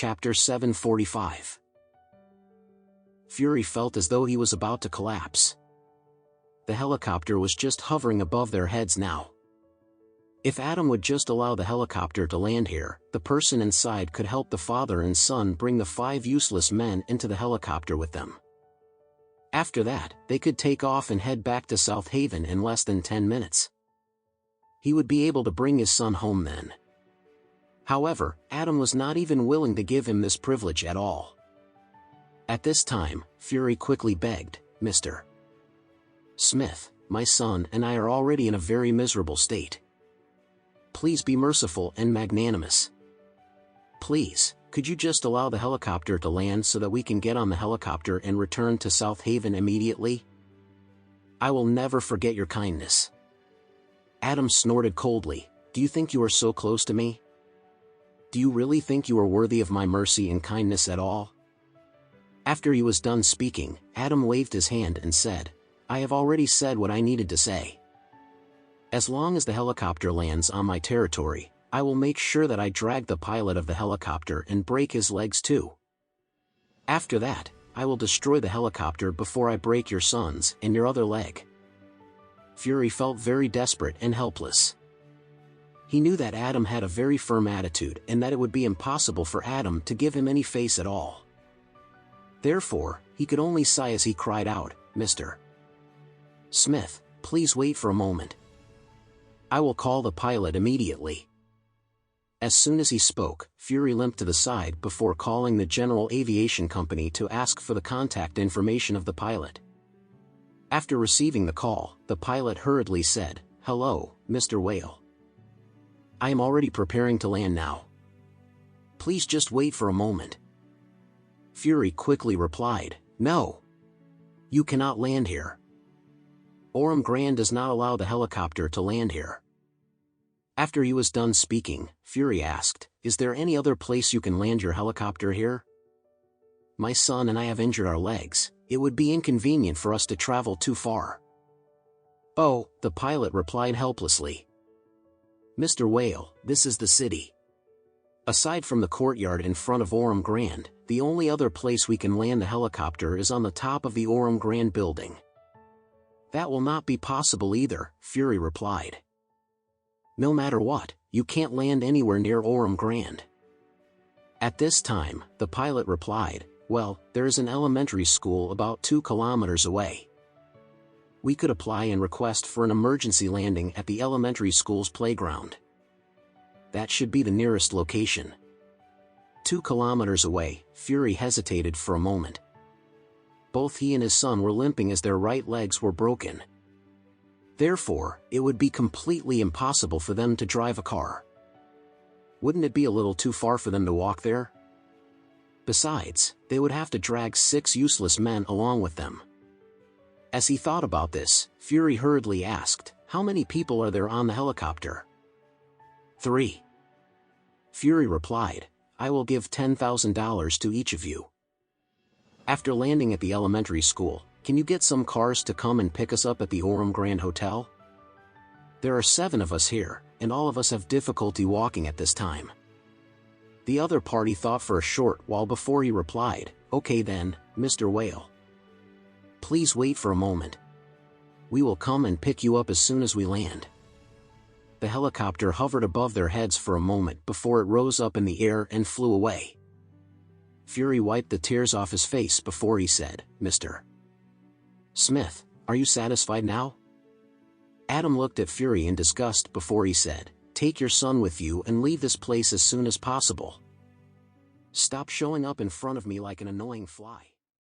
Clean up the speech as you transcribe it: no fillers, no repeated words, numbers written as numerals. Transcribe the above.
Chapter 745. Fury felt as though he was about to collapse. The helicopter was just hovering above their heads now. If Adam would just allow the helicopter to land here, the person inside could help the father and son bring the 5 useless men into the helicopter with them. After that, they could take off and head back to South Haven in less than 10 minutes. He would be able to bring his son home then. However, Adam was not even willing to give him this privilege at all. At this time, Fury quickly begged, "Mr. Smith, my son and I are already in a very miserable state. Please be merciful and magnanimous. Please, could you just allow the helicopter to land so that we can get on the helicopter and return to South Haven immediately? I will never forget your kindness." Adam snorted coldly. "Do you think you are so close to me? Do you really think you are worthy of my mercy and kindness at all?" After he was done speaking, Adam waved his hand and said, "I have already said what I needed to say. As long as the helicopter lands on my territory, I will make sure that I drag the pilot of the helicopter and break his legs too. After that, I will destroy the helicopter before I break your son's and your other leg." Fury felt very desperate and helpless. He knew that Adam had a very firm attitude and that it would be impossible for Adam to give him any face at all. Therefore, he could only sigh as he cried out, "Mr. Smith, please wait for a moment. I will call the pilot immediately." As soon as he spoke, Fury limped to the side before calling the General Aviation Company to ask for the contact information of the pilot. After receiving the call, the pilot hurriedly said, "Hello, Mr. Whale. I am already preparing to land now. Please just wait for a moment." Fury quickly replied, "No. You cannot land here. Orem Grand does not allow the helicopter to land here." After he was done speaking, Fury asked, "Is there any other place you can land your helicopter here? My son and I have injured our legs. It would be inconvenient for us to travel too far." "Oh," the pilot replied helplessly. "Mr. Whale, this is the city. Aside from the courtyard in front of Orem Grand, the only other place we can land the helicopter is on the top of the Orem Grand building." "That will not be possible either," Fury replied. "No matter what, you can't land anywhere near Orem Grand." At this time, the pilot replied, "Well, there is an elementary school about 2 kilometers away. We could apply and request for an emergency landing at the elementary school's playground. That should be the nearest location." 2 kilometers away, Fury hesitated for a moment. Both he and his son were limping as their right legs were broken. Therefore, it would be completely impossible for them to drive a car. Wouldn't it be a little too far for them to walk there? Besides, they would have to drag 6 useless men along with them. As he thought about this, Fury hurriedly asked, "How many people are there on the helicopter?" 3. Fury replied, "I will give $10,000 to each of you. After landing at the elementary school, can you get some cars to come and pick us up at the Orem Grand Hotel? There are 7 of us here, and all of us have difficulty walking at this time." The other party thought for a short while before he replied, "Okay then, Mr. Whale. Please wait for a moment. We will come and pick you up as soon as we land." The helicopter hovered above their heads for a moment before it rose up in the air and flew away. Fury wiped the tears off his face before he said, "Mr. Smith, are you satisfied now?" Adam looked at Fury in disgust before he said, "Take your son with you and leave this place as soon as possible. Stop showing up in front of me like an annoying fly."